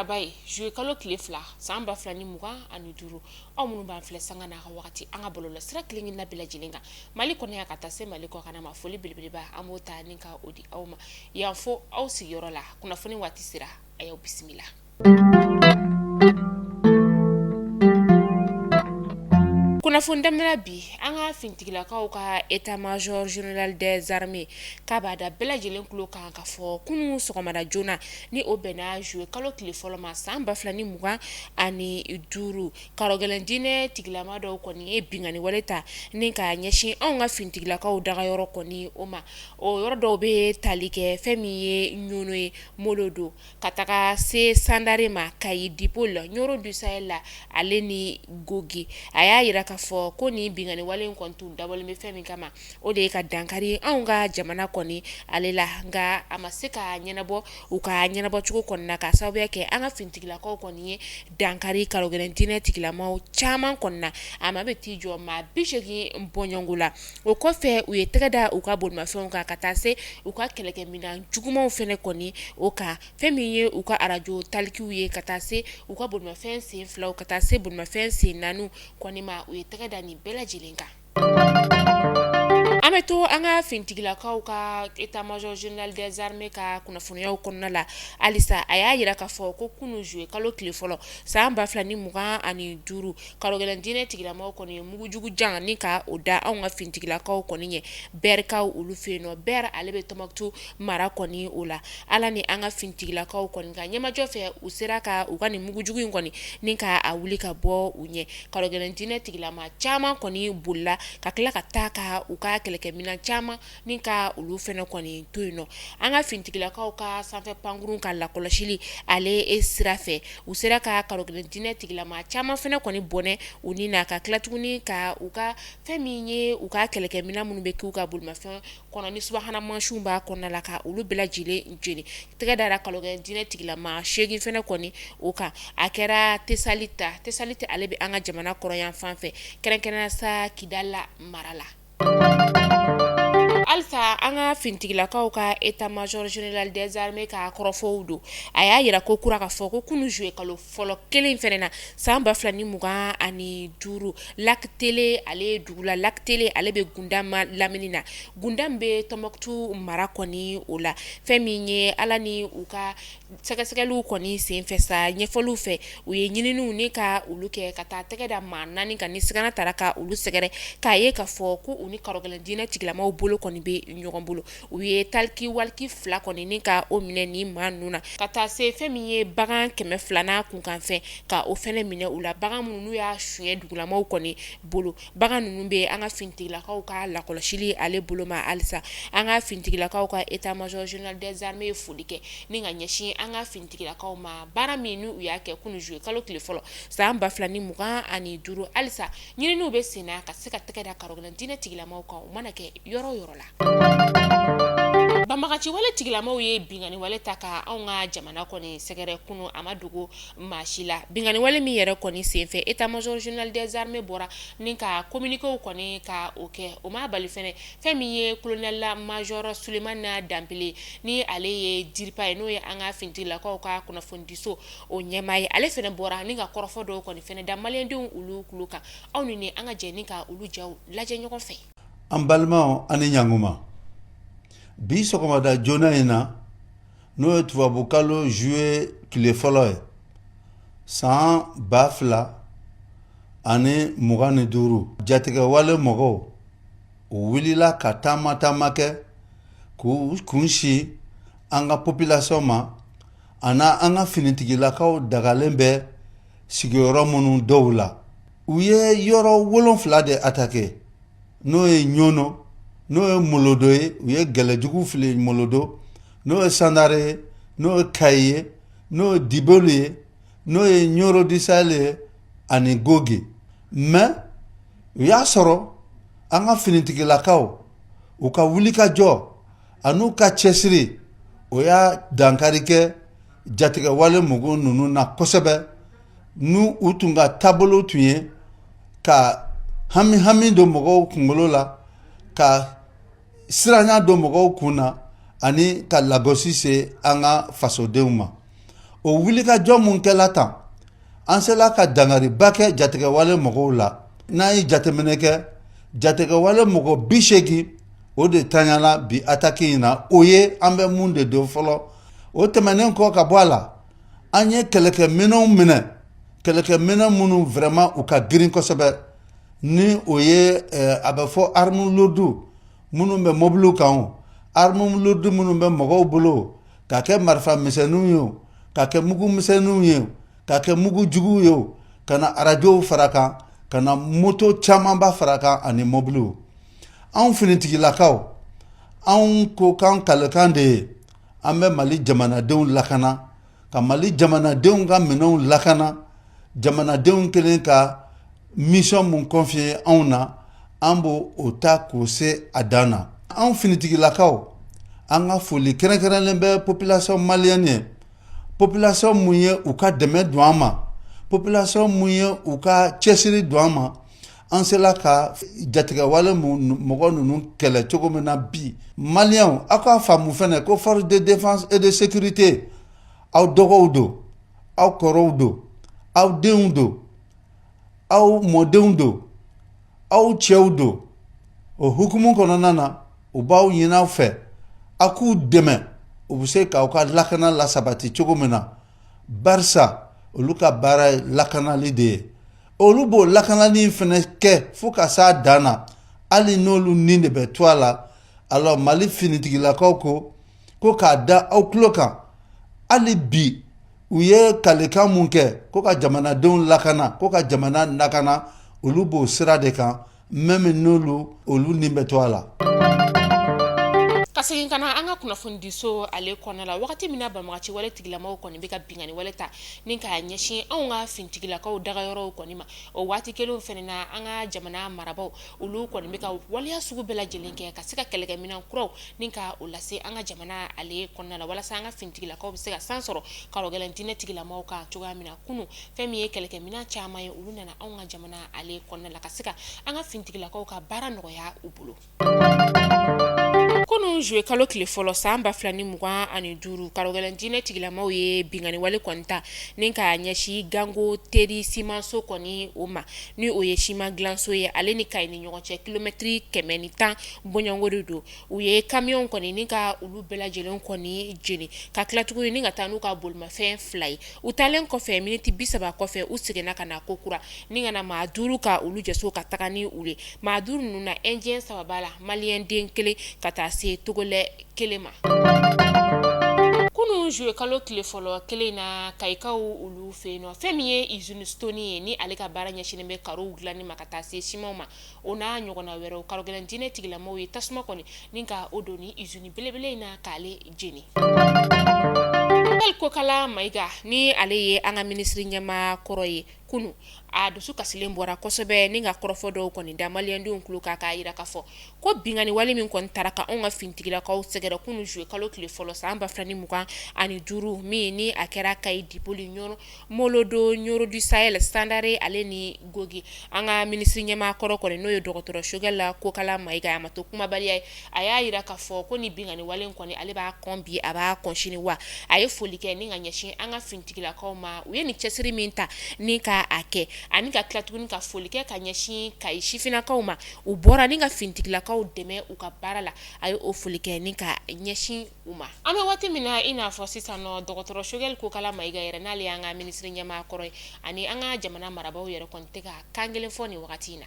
Arabaye jouer kalo kile fila san ba fila ni mugan ani duuru aw minnu b'an filɛ sanga n'a ka wagati an ka bɔlɔlɔ sira kelen na bɛɛ lajɛlen kan Mali kɔnɔ yan ka taa se Mali kɔ kana ma foli belebeleba an b'o ta ni ka o di aw ma yan fo aw sigiyɔrɔ la kunnafoni waati sera a y'aw bisimila. Kunnafoni daminɛ bi an ka fintigilakaw ka état major général des armées k'a b'a da bɛɛ lajɛlen tulo kan ka fɔ kunu sɔgɔmada joona ni o bɛnna juillet kalo tile fɔlɔ ma san 2025 ani duuru karɔgɛlɛn diinɛ tigilama dɔw kɔni ye bingani wale ta ni ka ɲɛsin anw ka fintigilakaw dagayɔrɔ kɔni o ma o yɔrɔ dɔw bɛ tali kɛ fɛn min ye ɲono ye molodo ka taga se sandare ma kayi dipol ɲoro du sahel la ale ni gogi a y'a yira ka fɔ ko ni bingani wale in kɔni tun dabɔlen bɛ fɛn min kama o de ye ka dankari anw ka jamana kɔni ale la nka a ma se ka ɲɛnabɔ u ka ɲɛnabɔcogo kɔni na ka sababuya kɛ an ka fintigilakaw kɔni ye dankari karɔgɛlɛn diinɛ tigilamaw caman kɔni na a ma bɛ t'i jɔ maa 80 bɔɲɔngo la o kɔfɛ u ye tɛgɛ da u ka bolimafɛnw kan ka taa se u ka kɛlɛkɛminɛn jugumanw fɛnɛ kɔni o kan fɛn min ye u ka arajo talikiw ye ka taa se u ka bolimafɛn sen filaw ka taa se bolimafɛn sen naaniw kɔni ma u ye tɛgɛ da nin bɛɛ lajɛlen kan. An bɛ to an ka fintigilakaw ka état major général des armées ka kunnafoniyaw kɔnɔna la halisa a y'a yira k'a fɔ ko kunu juillet kalo tile fɔlɔ san 2025 ani duuru karɔgɛlɛn diinɛ tigilamaw kɔni ye mugujugu jan ni ka o da anw ka fintigilakaw kɔni ye bɛrikaw olu fɛ yen nɔ bɛr ale bɛ Tɔnbukutu mara kɔni o la ala ni an ka fintigilakaw kɔni ka ɲɛmajɔ fɛ u sera ka u ka nin mugujugu in kɔni ni ka a wuli ka bɔ u ɲɛ karɔgɛlɛn diinɛ tigilama caman kɔni bolila ka tila ka taa ka u ka kɛlɛkɛminɛn caman ni ka olu fɛnɛ kɔni to yen nɔ an ka fintigilakaw ka sanfɛ pankurun ka lakɔlɔsili ale sira fɛ u sera ka karɔgɛlɛn diinɛ tigilama caman fɛnɛ kɔni bɔnɛ u ni na ka tila tuguni ka u ka fɛn min ye u ka kɛlɛkɛminɛn minnu bɛ k'u ka bolimafɛn kɔnɔ ni subahana mansinw b'a kɔnɔna la ka olu bɛɛ lajɛlen jeni tɛgɛ dara karɔgɛlɛn diinɛ tigilama 8 fɛnɛ kɔni o kan a kɛra tesalite ale bɛ an ka jamana kɔrɔ yan fan fɛ kɛrɛnkɛrɛnnenya sa Kidala mara la. Alisa an ka fintigilakaw ka état major général des armées ka kɔrɔfɔw don a y'a yira ko kura ka fɔ ko kunu juillet kalo fɔlɔ kelen fɛnɛ na san 2025 ani duuru lac télé ale dugu la lac télé ale bɛ Gundama lamini na Gundam bɛ Tɔnbukutu mara kɔni o la fɛn min ye ala ni u ka sɛgɛsɛgɛliw kɔni senfɛ sa ɲɛfɔliw fɛ u ye ɲininiw ni ka olu kɛ ka taa tɛgɛ da maa 4 kan ni sigana tara ka olu sɛgɛrɛ k'a ye ka fɔ ko u ni karɔgɛlɛn diinɛ tigilamaw bolo kɔni bɛ ɲɔgɔn bolo u ye taliki waliki 2 kɔni ni ka o minɛ ni maa ninnu na ka taa se fɛn min ye bagan 200 kunkan fɛn ka o fɛnɛ minɛ u la bagan minnu n'u y'a suɲɛ dugulamaw kɔni bolo bagan ninnu bɛ an ka fintigilakaw ka lakɔlɔsili ale bolo ma halisa an ka fintigilakaw ka état major général des armées foli kɛ ni ka ɲɛsin an ka fintigilakaw ma baara min n'u y'a kɛ kunu juillet kalo tile fɔlɔ san 2025 ani duuru halisa ɲininiw bɛ sen na ka se ka tɛgɛ da karɔgɛlɛn diinɛ tigilamaw kan u mana kɛ yɔrɔ o yɔrɔ la. Banbagaci wale tigilamaw ye bingani wale ta ka anw ka jamana kɔni sɛgɛrɛ kunu a ma dogo maa si la bingani wale min yɛrɛ kɔni senfɛ état major général des armées bɔra ni ka communiquéw kɔni ka o kɛ o ma bali fɛnɛ fɛn min ye colonel major Sulemana Danbele ni ale ye diripa ye n'o ye an ka fintigilakaw ka kunnafonidiso o ɲɛmaa ye ale fɛnɛ bɔra ni ka kɔrɔfɔ dɔw kɔni fɛnɛ da maliyɛndenw olu kulo kan aw ni an ka jɛ ni ka olu jaw lajɛ ɲɔgɔn fɛ. An balimaw ani ɲanguma bi sɔgɔmada joona in na n'o ye tubabukalo juillet tile fɔlɔ ye san 2025 jatigɛ wale mɔgɔw u wulila ka taama kɛ k'u kun si an ka population ma ana an ka finitigilakaw dagalen bɛ sigiyɔrɔ minnu dɔw la u ye yɔrɔ 7 de attaqué n'o ye ɲono n'o ye molodo ye u ye gɛlɛjugu fili molodo n'o ye sandare ye n'o ye kayi ye n'o ye dibolu ye n'o ye ɲoro du sahel ye ani gogi mais u y'a sɔrɔ an ka finitigilakaw u ka wulikajɔ an'u ka cɛsiri o y'a dankari kɛ jatigɛ wale mɔgɔw ninnu na kosɛbɛ n'u u tun ka taabolo tun ye ka hami don mɔgɔw kunkolo la ka siranya don mɔgɔw kun na ani ka lagosi se an ka fasodenw ma o wuli ka jɔ mun kɛla tan an sela ka dangariba kɛ jatigɛwale mɔgɔw la n'an ye jateminɛ kɛ jatigɛwale mɔgɔ 80 o de tanyala bi attaque in na o ye an bɛ mun de don fɔlɔ o tɛmɛnen kɔ ka bɔ a la an ye kɛlɛkɛminɛnw minɛ kɛlɛkɛminɛn minnu vraiment u ka girin kosɛbɛ ni o ye a bɛ fɔ arme lourd minnu bɛ mobiliw kan arme lourd minnu bɛ mɔgɔw bolo ka kɛ marifa misɛnninw ye ka kɛ mugu misɛnninw ye ka kɛ mugu juguw ye ka na arajow fara kan ka na moto camanba fara kan ani mobiliw anw finitigilakaw anw ko k'an kalekan de ye an bɛ Mali jamanadenw lakana ka Mali jamanadenw ka minɛnw lakana jamanadenw kelen ka mission mun confier anw na an b'o o ta k'o se a dan na anw finitigilakaw an ka foli kɛrɛnkɛrɛnlen bɛ population malienne ye population mun ye u ka dɛmɛ don an ma population mun ye u ka cɛsiri don an ma an sela ka jatigɛwale mɔgɔ ninnu kɛlɛ cogo min na bi maliyɛnw aw k'a faamu fɛnɛ ko force de défense et de sécurité aw dɔgɔw don aw kɔrɔw don aw denw don aw mɔdenw don aw cɛw don o hukumu kɔnɔna na u b'aw ɲini aw fɛ a k'u dɛmɛ u bɛ se k'aw ka lakana lasabati cogo min na barisa olu ka baara ye lakanali de ye olu b'o lakanali fɛnɛ kɛ fo ka s'a dan na hali n'olu ni de bɛ to a la alors Mali finitigilakaw ko k'a da aw tulo kan hali bi u ye kalekan mun kɛ ko ka jamanadenw lakana ko ka jamana lakana olu b'o sira de kan même n'olu ni bɛ to a la kasegin kana an ka kunnafoni so ale kɔnɔ la wagati min na banbagaci wale tigilamaw kɔni bɛ ka bingani wale ta ni ka ɲɛsin anw ka fintigilakaw dagayɔrɔw kɔni ma o waati kelen fɛnɛ na an ka jamana marabaw olu kɔni bɛ ka waliya sugu bɛɛ lajɛlen kɛ ka se ka kɛlɛkɛminɛn kuraw ni ka o lase an ka jamana ale kɔnɔna la walasa an ka fintigilakaw bɛ se ka san sɔrɔ karɔgɛlɛn diinɛ tigilamaw kan cogoya min na kunu fɛn min ye kɛlɛkɛminɛn caman ye olu nana anw ka jamana ale kɔnɔna la ka se ka an ka fintigilakaw ka baara nɔgɔya u bolo kunu juwe kalo tile fɔlɔ san 2025 karɔgɛlɛn diinɛ tigilamaw ye bingani wale kɔni ta ni ka ɲɛsi gango teri simanso kɔni o ma ni o ye siman dilanso ye ale ni Kayi ni ɲɔgɔn cɛ kilomɛtiri 110 bɔɲɔngo de don u ye camion kɔni ni ka olu bɛɛ lajɛlen kɔni jeni ka tila tuguni ni ka taa n'u ka bolimafɛn 2 ye u talen kɔfɛ miniti 30 kɔfɛ u seginna ka na kokura ni ka na maa 5 ka olu jɛso ka taga ni u ye maa 5 ninnu na indien 3 b'a la malien den 1 ka taa se togolɛ 1 ma kunu juwe kalo tile fɔlɔ kelen na Kayikaw olu fɛ yen nɔ fɛn min ye usine Stoni ye ni ale ka baara ɲɛsinnen bɛ karow dilanni ma ka taa se simanw ma o n'a ɲɔgɔnna wɛrɛw karɔgɛlɛn diinɛ tigilamaw ye tasuma kɔni ni ka o don ni usine belebele in na k'ale jeni Kokala Mayiga ni ale ye an ka minisiri ɲɛmaa kɔrɔ ye kunu a dusu kasilen bɔra kosɛbɛ ni ka kɔrɔfɔ dɔw kɔni da maliyɛndenw tulo k'a jira k'a fɔ ko bingani wale min kɔni taara ka anw ka fintigilakaw sɛgɛrɛ kunu juwe kalo tile fɔlɔ san 2025 min ni a kɛra Kayi Dipoli Molodo Nyoro du Sahel Standare ale ni Gogi an ka minisiri ɲɛmaa kɔrɔ kɔni n'o ye dɔgɔtɔrɔ Sogɛla Kokala Mayiga a ma to kumabaliya ye a y'a jira k'a fɔ ko ni bingani wale kɔni ale b'a kɔn bi a b'a kɔn sini wa a ye foli kɛ ni ka ɲɛsin an ka fintigilakaw ma u ye ni cɛsiri min ta ni ka a kɛ ani ka tila tuguni ka foli kɛ ka ɲɛsin Kayi sifinakaw ma u bɔra ni ka fintigilakaw dɛmɛ u ka baara la a ye o foli kɛ ni ka ɲɛsin u ma an bɛ waati min na i n'a fɔ sisan nɔ dɔgɔtɔrɔ Sogɛli Kokala Mayiga yɛrɛ n'ale y'an ka minisiri ɲɛmaa kɔrɔ ye ani an ka jamana marabaw yɛrɛ kɔni tɛ ka kan kelen fɔ nin wagati in na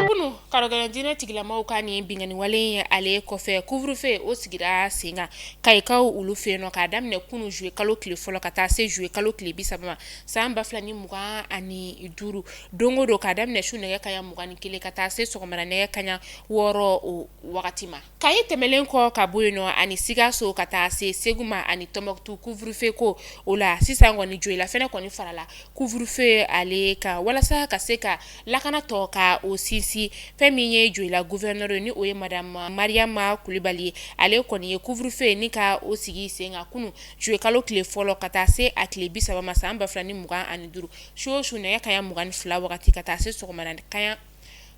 kunu karɔgɛlɛn diinɛ tigilamaw ka nin bingani wale ye ale kɔfɛ couvre-feu o sigira sen kan Kayikaw olu fɛ yen nɔ k'a daminɛ kunu juwe kalo tile fɔlɔ ka taa se juwe kalo tile 30 ma san 2025 dongo don k'a daminɛ su nɛgɛ kaɲa 21 ka taa se sɔgɔmada nɛgɛ kaɲa 6 o wagati ma Kayi tɛmɛlen kɔ ka bɔ yen nɔ ani Sikaso ka taa se Segu ma ani Tɔnbɔkutu couvre-feu ko o la sisan kɔni Joyila fɛnɛ kɔni farala couvre-feu ale ka walasa ka se ka lakana tɔ ka o sinsin fɛn min ye Joyila gouverneur ni o ye madame Mariama Kulibali ye ale kɔni ye couvre-feu ni ka o sigi sen kan kunu juwe kalo tile fɔlɔ ka taa se a tile 30 ma san 2025 su nɛgɛ kaɲa 22 wagati ka taa se sɔgɔmada kaɲa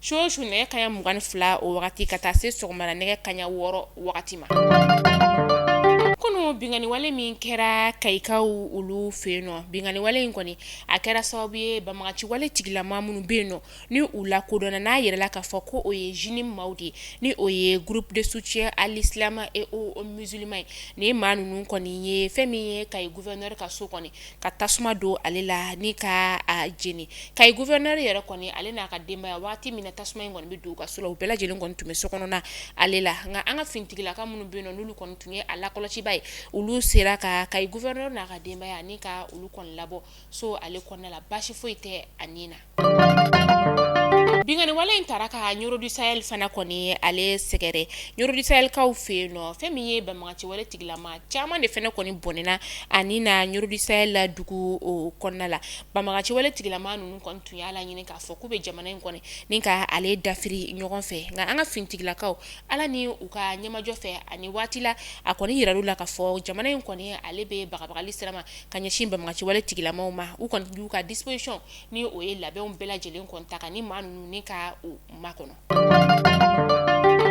su nɛgɛ kaɲa 22 o wagati ka taa se sɔgɔmada nɛgɛ kaɲa 6 wagati ma kunu bingani wale min kɛra Kayikaw olu feno bingani wale in kɔni a kɛra sababu ye bamagaci wale tigilama minnu be no ni u la kodɔnna n'a yɛrɛla ka fɔ ko o ye jini maudi ni o ye groupe de soutien à l'islam et aux musulmans ni maa ninnu kɔni ye fɛn min ye Kayi gouverneur ka so kɔni ka tasuma don ale la ni ka a jeni Kayi gouverneur yɛrɛ kɔni ale n'a ka denbaya waati min na tasuma in kɔni bɛ don u ka so la u bɛɛ lajɛlen kɔni tun bɛ sokɔnɔna ale la nka an ka fintigilaka minnu bɛ yen nɔ n'olu kɔni tun ye a lakɔlɔsiba ye olu sera ka Kayi gouverneur n'a ka denbaya ni ka olu kɔni labɔ so ale kɔnɔna la baasi foyi tɛ a ni na. Bingani wale in tara ka Nyoro du Sahel fana kɔni ale sɛgɛrɛ Nyoro du Sahel kaw fe no fɛn min ye bamagaci wale tigilama caman de fana kɔni bɔnɛna ani na Nyoro du Sahel la dugu o kɔnɔna la bamagaci wale tigilama ninnu kɔni tun y'a la ɲini k'a fɔ k'u bɛ jamana in kɔni ni ka ale dafiri ɲɔgɔn fɛ nka an ka fintigilakaw ala ni u ka ɲɛmajɔ fɛ ani waati la a kɔni yirar'u la k'a fɔ jamana in kɔni ale bɛ bagabagali sira ma ka ɲɛsin bamagaci wale tigilamaw ma u kɔni y'u ka disposition ni o ye labɛnw bɛɛ lajɛlen kɔni ta ka ni maa ninnu ni ka u makɔnɔ.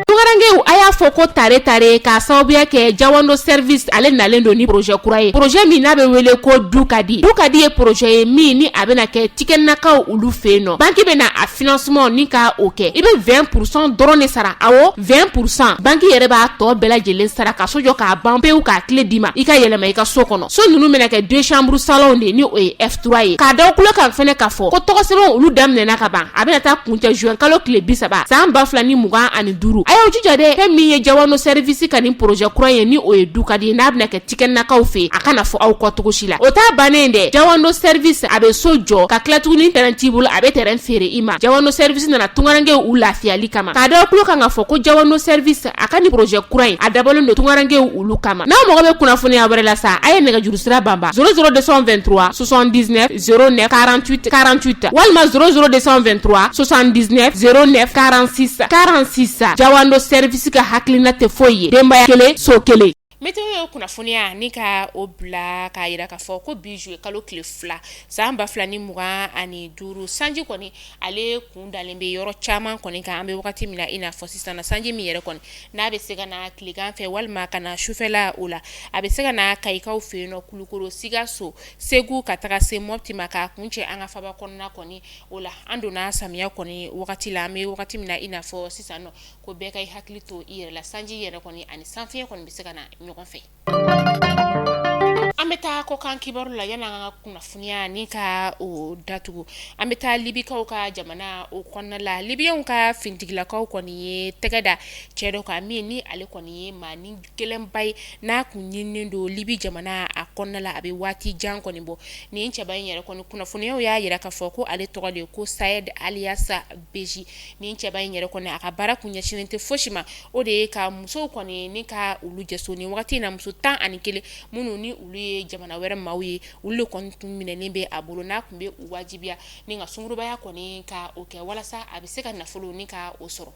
Tungarangew a y'a fɔ ko tare ka sababuya kɛ Jawando service ale nalen don ni projet kura ye projet min n'a bɛ wele ko Dukadi ye projet ye min ni a bɛna kɛ tikɛnakaw olu fɛ nɔ banki bɛna a financement ni ka o kɛ i bɛ 20% dɔrɔn de sara awɔ 20% banki yɛrɛ b'a tɔ bɛɛ lajɛlen sara ka so jɔ k'a ban pewu k'a tile d'i ma i ka yɛlɛma i ka so kɔnɔ so ninnu bɛna kɛ 2 chambre salon de ni o ye F3 ye k'a da kulo kan fɛnɛ k'a fɔ ko tɔgɔsɛbɛn olu daminɛna ka ban a bɛna taa kuncɛ juin kalo tile 30 san 2025 a y'o jija dɛ fɛn min ye Jawando service ka nin projet kura ye ni o ye Dukadi ye n'a bɛna kɛ tikɛnakaw fɛ a kana fɔ aw kɔ cogo si la o t'a bannen dɛ Jawando service a bɛ so jɔ ka tila tuguni terrain t'i bolo a bɛ terrain feere i ma Jawando service nana tungarangew u lafiyali kama k'a da kulo kan ka fɔ ko Jawando service a ka ni projet kura in a dabɔlen don tungarangew olu kama n'aw mɔgɔ bɛ kunnafoniya wɛrɛ la sa a ye nɛgɛjuru sira banba 00223 79 09 48 48 walima 00223 79 09 46 46 Jawando service ka hakilina tɛ foyi ye denbaya kelen so kelen. Météo ye kunnafoniya ni ka o bila k'a yira k'a fɔ ko bi juillet kalo tile 2 san 2025 sanji kɔni ale kun dalen bɛ yɔrɔ caman kɔni kan an bɛ wagati min na i n'a fɔ sisan na sanji min yɛrɛ kɔni n'a bɛ se ka na tilegan fɛ walima ka na sufɛla o la a bɛ se ka na Kayikaw fɛ yen nɔ Kulukoro Sikaso Segu ka taga se Mopti ma k'a kun cɛ an ka faba kɔnɔna kɔni o la an donna samiya kɔni wagati la an bɛ wagati min na i n'a fɔ sisan nɔ ko bɛɛ ka i hakili to i yɛrɛ la sanji yɛrɛ kɔni ani sanfiɲɛ kɔni bɛ se ka na ɲɔgɔn fɛ. An bɛ taa kɔkan kibaru la yan'an ka kunnafoniya ni ka o datugu an bɛ taa libikaw ka jamana o kɔnɔna la libiyɛnw ka fintigilakaw kɔni ye tɛgɛ da cɛ dɔ kan min ni ale kɔni ye maa ni gɛlɛnba ye n'a kun ɲininen don libi jamana a kɔnɔna la a bɛ waati jan kɔni bɔ nin cɛba in yɛrɛ kɔni kunnafoniyaw y'a yira k'a fɔ ko ale tɔgɔ de ye ko Sayed alias Beji nin cɛba in yɛrɛ kɔni a ka baara kun ɲɛsinnen tɛ fosi ma o de ye ka musow kɔni ni ka olu jɛso ni wagati in na muso 11 minnu ni olu ye jamana wɛrɛ maaw ye olu de kɔni tun minɛlen bɛ a bolo n'a kun bɛ u wajibiya ni ka sungurubaya kɔni ka o kɛ walasa a bɛ se ka nafolo ni ka o sɔrɔ.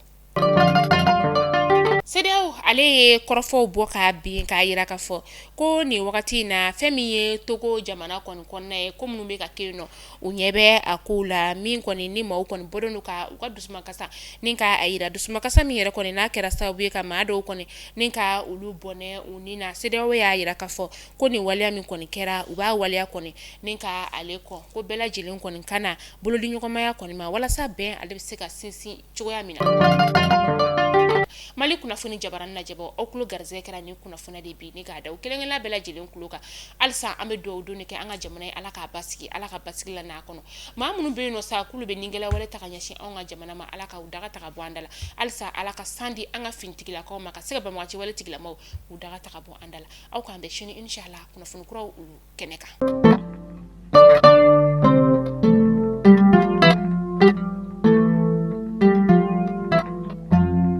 CEDEAO ale ye kɔrɔfɔw bɔ k'a bin k'a yira k'a fɔ ko nin wagati in na fɛn min ye Togo jamana kɔni kɔnɔna ye ko minnu bɛ ka kɛ yen nɔ u ɲɛ bɛ a kow la min kɔni ni maaw kɔni bɔlen don ka u ka dusumakasa ni ka a yira dusumakasa min yɛrɛ kɔni n'a kɛra sababu ye ka maa dɔw kɔni ni ka olu bɔnɛ u ni na CEDEAO y'a yira k'a fɔ ko nin waleya min kɔni kɛra u b'a waleya kɔni ni ka ale kɔ ko bɛɛ lajɛlen kɔni kana bolodi ɲɔgɔnmaya kɔni ma walasa bɛn ale bɛ se ka sinsin cogoya min na. Mali kunnafoni jabaran najɛbɔ aw kulo garizɛgɛ kɛra ni kunnafoni de bi ni k'a da u kelen-kelen bɛɛ lajɛlen kulo kan halisa an bɛ dugawu doni kɛ an ka jamana ye ala k'a basigi ala ka basigi la n'a kɔnɔ maa minnu bɛ yen nɔ sa k'olu bɛ ningɛlɛ wɛrɛ ta ka ɲɛsin anw ka jamana ma ala ka u daga ta ka bɔ an da la halisa ala ka san di an ka finitigilakaw ma ka se ka bamagaci wale tigilamaw u daga ta ka bɔ an da la aw k'an bɛ sini inshallah kunnafoni kuraw olu kɛnɛ kan.